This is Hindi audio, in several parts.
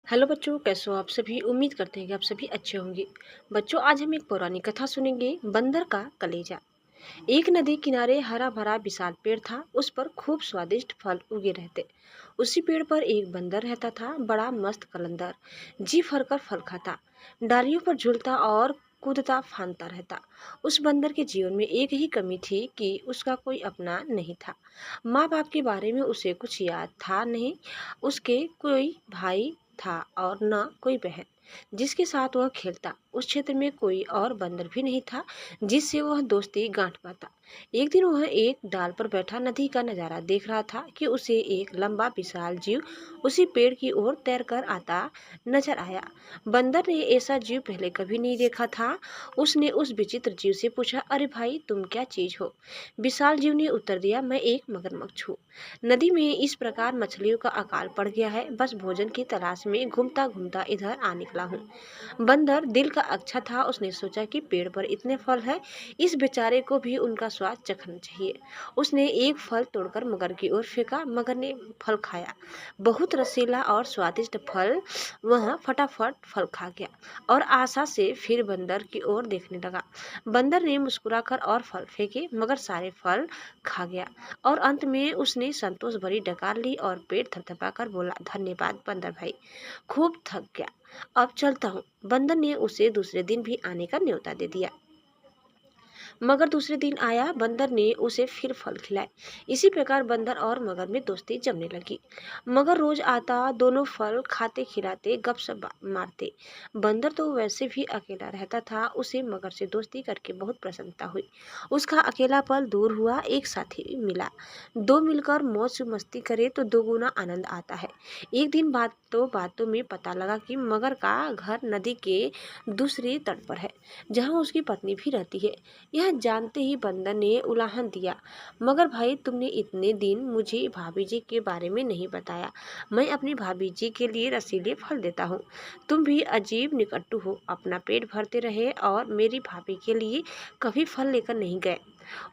हेलो बच्चों, कैसे हो आप सभी। उम्मीद करते हैं कि आप सभी अच्छे होंगे। बच्चों, आज हम एक पौराणिक कथा सुनेंगे, बंदर का कलेजा। एक नदी किनारे हरा भरा विशाल पेड़ था। उस पर खूब स्वादिष्ट फल उगे रहते। उसी पेड़ पर एक बंदर रहता था, बड़ा मस्त कलंदर। जी भरकर फल खाता, डालियों पर झूलता और कूदता फांदता रहता। उस बंदर के जीवन में एक ही कमी थी कि उसका कोई अपना नहीं था। माँ बाप के बारे में उसे कुछ याद था नहीं। उसके कोई भाई था और न कोई बहन जिसके साथ वह खेलता। उस क्षेत्र में कोई और बंदर भी नहीं था जिससे वह दोस्ती गांठ पाता। एक दिन वह एक डाल पर बैठा नदी का नजारा देख रहा था कि उसे एक लंबा विशाल जीव उसी पेड़ की ओर तैरकर आता नजर आया। बंदर ने ऐसा जीव पहले कभी नहीं देखा था। उसने उस विचित्र जीव से पूछा, अरे भाई, तुम क्या चीज हो? विशाल जीव ने उत्तर दिया, मैं एक मगरमच्छ हूँ। नदी में इस प्रकार मछलियों का अकाल पड़ गया है, बस भोजन की तलाश में घूमता घूमता इधर आ निकला हूँ। बंदर दिल का अच्छा था। उसने सोचा कि पेड़ पर इतने फल हैं, इस बेचारे को भी उनका स्वाद चखना चाहिए। उसने एक फल तोड़कर मगर की ओर फेंका। मगर ने फल खाया, बहुत रसीला और स्वादिष्ट फल। वह फटाफट फल खा गया और आशा से फिर बंदर की ओर देखने लगा। बंदर ने मुस्कुराकर और फल फेंके, मगर सारे फल खा गया और अंत में उसने संतोष भरी डकार ली और पेट थपथपाकर बोला, धन्यवाद बंदर भाई, खूब थक गया, अब चलता हूँ। बंदर ने उसे दूसरे दिन भी आने का न्योता दे दिया। मगर दूसरे दिन आया, बंदर ने उसे फिर फल खिलाए। इसी प्रकार बंदर और मगर में दोस्ती जमने लगी। मगर रोज आता, दोनों फल खाते खिलाते गपशप मारते। बंदर तो वैसे भी अकेला रहता था, उसे मगर से दोस्ती करके बहुत प्रसन्नता हुई। उसका अकेलापन दूर हुआ, एक साथी मिला। दो मिलकर मौज मस्ती करे तो दोगुना आनंद आता है। एक दिन बातों बातों में पता लगा कि मगर का घर नदी के दूसरे तट पर है, जहाँ उसकी पत्नी भी रहती है। यह जानते ही बंदर ने उलाहन दिया, मगर भाई, तुमने इतने दिन मुझे भाभी जी के बारे में नहीं बताया। मैं अपनी भाभी जी के लिए रसीले फल देता हूँ। तुम भी अजीब निकट्टू हो, अपना पेट भरते रहे और मेरी भाभी के लिए कभी फल लेकर नहीं गए।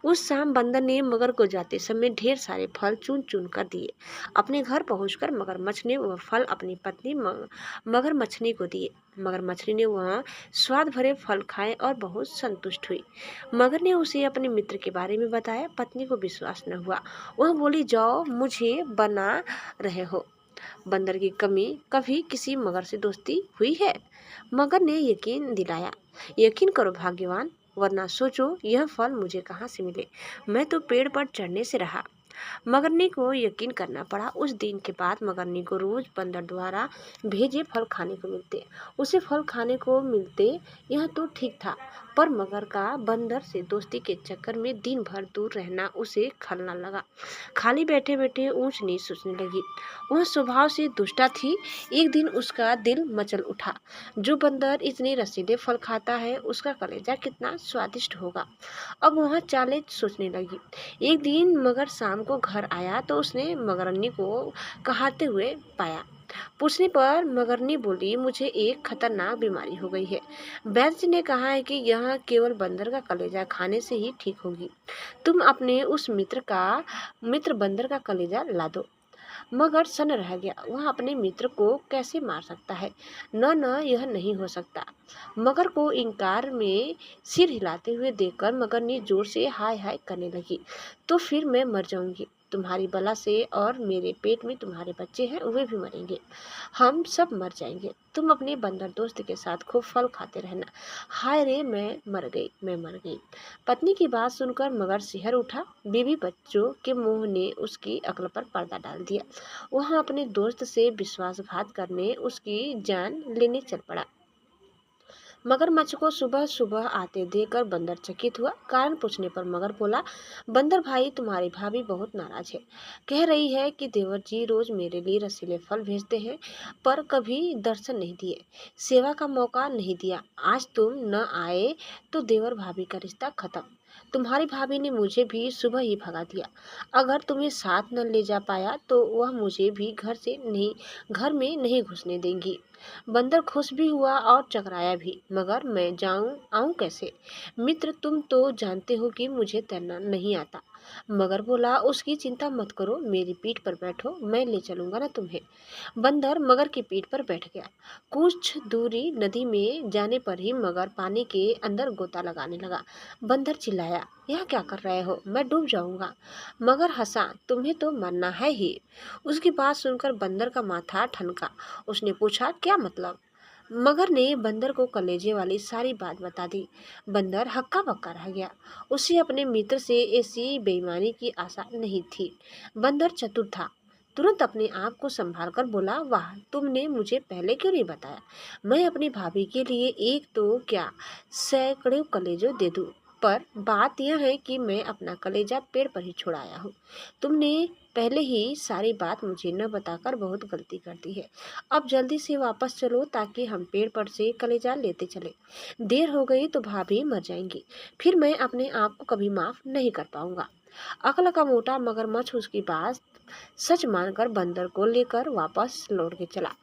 उस शाम बंदर ने मगर को जाते समय ढेर सारे फल चुन चुन कर दिए। अपने घर पहुंचकर मगरमच्छ ने वह फल अपनी पत्नी मगरमच्छनी को दिए। मगरमच्छनी ने वह स्वाद भरे फल खाए और बहुत संतुष्ट हुई। मगर ने उसे अपने मित्र के बारे में बताया। पत्नी को विश्वास न हुआ। वह बोली, जाओ, मुझे बना रहे हो। बंदर की कमी कभी किसी मगर से दोस्ती हुई है? मगर ने यकीन दिलाया, यकीन करो भाग्यवान, वरना सोचो यह फल मुझे कहाँ से मिले। मैं तो पेड़ पर चढ़ने से रहा। मगरनी को यकीन करना पड़ा। उस दिन के बाद मगरनी को रोज बंदर द्वारा भेजे फल खाने को मिलते। उसे फल खाने को मिलते, यह तो ठीक था, पर मगर का बंदर से दोस्ती के चक्कर में दिन भर दूर रहना उसे खलने लगा। खाली बैठे बैठे ऊंच नीच सोचने लगी। वह स्वभाव से दुष्टा थी। एक दिन उसका दिल मचल उठा, जो बंदर इतने रसीले फल खाता है, उसका कलेजा कितना स्वादिष्ट होगा। अब वह चालें सोचने लगी। एक दिन मगर शाम को घर आया तो उसने मगरनी को कहाते हुए पाया। पूछने पर मगरनी बोली, मुझे एक खतरनाक बीमारी हो गई है। वैद्य ने कहा है कि यह केवल बंदर का कलेजा खाने से ही ठीक होगी। तुम अपने उस मित्र बंदर का कलेजा ला दो। मगर सन्न रह गया। वह अपने मित्र को कैसे मार सकता है? न यह नहीं हो सकता। मगर को इंकार में सिर हिलाते हुए देखकर मगरनी जोर से हाय हाय करने लगी। तो फिर मैं मर जाऊंगी तुम्हारी बला से, और मेरे पेट में तुम्हारे बच्चे हैं, वे भी मरेंगे। हम सब मर जाएंगे। तुम अपने बंदर दोस्त के साथ खूब फल खाते रहना। हाय रे, मैं मर गई। पत्नी की बात सुनकर मगर सिहर उठा। बीवी बच्चों के मुंह ने उसकी अक्ल पर पर्दा डाल दिया। वह अपने दोस्त से विश्वासघात करने उसकी जान लेने चल पड़ा। मगरमच्छ को सुबह सुबह आते देखकर बंदर चकित हुआ। कारण पूछने पर मगर बोला, बंदर भाई, तुम्हारी भाभी बहुत नाराज है। कह रही है कि देवर जी रोज मेरे लिए रसीले फल भेजते हैं, पर कभी दर्शन नहीं दिए, सेवा का मौका नहीं दिया। आज तुम न आए तो देवर भाभी का रिश्ता खत्म। तुम्हारी भाभी ने मुझे भी सुबह ही भगा दिया। अगर तुम्हें साथ न ले जा पाया तो वह मुझे भी घर में नहीं घुसने देंगी। बंदर खुश भी हुआ और चकराया भी। मगर मैं आऊं कैसे? मित्र, तुम तो जानते हो कि मुझे तैरना नहीं आता। मगर बोला, उसकी चिंता मत करो, मेरी पीठ पर बैठो, मैं ले चलूंगा ना तुम्हें। बंदर मगर की पीठ पर बैठ गया। कुछ दूरी नदी में जाने पर ही मगर पानी के अंदर गोता लगाने लगा। बंदर चिल्लाया, यह क्या कर रहे हो, मैं डूब जाऊंगा। मगर हंसा, तुम्हें तो मरना है ही। उसकी बात सुनकर बंदर का माथा ठनका। उसने पूछा, क्या मतलब? मगर ने बंदर को कलेजे वाली सारी बात बता दी। बंदर हक्का बक्का रह गया। उसे अपने मित्र से ऐसी बेईमानी की आशा नहीं थी। बंदर चतुर था। तुरंत अपने आप को संभाल कर बोला, वाह, तुमने मुझे पहले क्यों नहीं बताया? मैं अपनी भाभी के लिए एक तो क्या, सैकड़ों कलेजों दे दूं। पर बात यह है कि मैं अपना कलेजा पेड़ पर ही छुड़ाया हूँ। तुमने पहले ही सारी बात मुझे न बताकर बहुत गलती कर दी है। अब जल्दी से वापस चलो ताकि हम पेड़ पर से कलेजा लेते चले। देर हो गई तो भाभी मर जाएंगी, फिर मैं अपने आप को कभी माफ नहीं कर पाऊंगा। अकल का मोटा मगरमच्छ उसकी बात सच मानकर बंदर को लेकर वापस लौट के चला।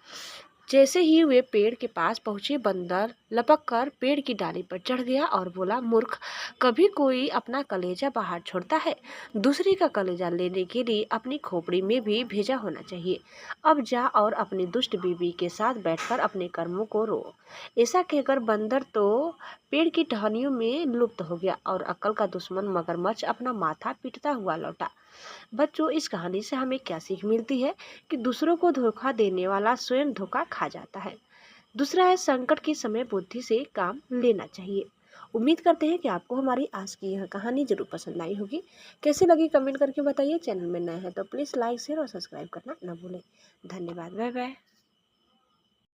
जैसे ही वे पेड़ के पास पहुंचे, बंदर लपक कर पेड़ की डाली पर चढ़ गया और बोला, मूर्ख, कभी कोई अपना कलेजा बाहर छोड़ता है? दूसरे का कलेजा लेने के लिए अपनी खोपड़ी में भी भेजा होना चाहिए। अब जा और अपनी दुष्ट बीवी के साथ बैठकर अपने कर्मों को रो। ऐसा कहकर बंदर तो पेड़ की टहनियों में लुप्त हो गया और अक्ल का दुश्मन मगरमच्छ अपना माथा पीटता हुआ लौटा। बच्चों, इस कहानी से हमें क्या सीख मिलती है? कि दूसरों को धोखा देने वाला स्वयं धोखा खा जाता है। दूसरा है, संकट के समय बुद्धि से काम लेना चाहिए। उम्मीद करते हैं कि आपको हमारी आज की यह कहानी जरूर पसंद आई होगी। कैसी लगी कमेंट करके बताइए। चैनल में नए हैं तो प्लीज़ लाइक शेयर और सब्सक्राइब करना न भूलें। धन्यवाद। Bye bye.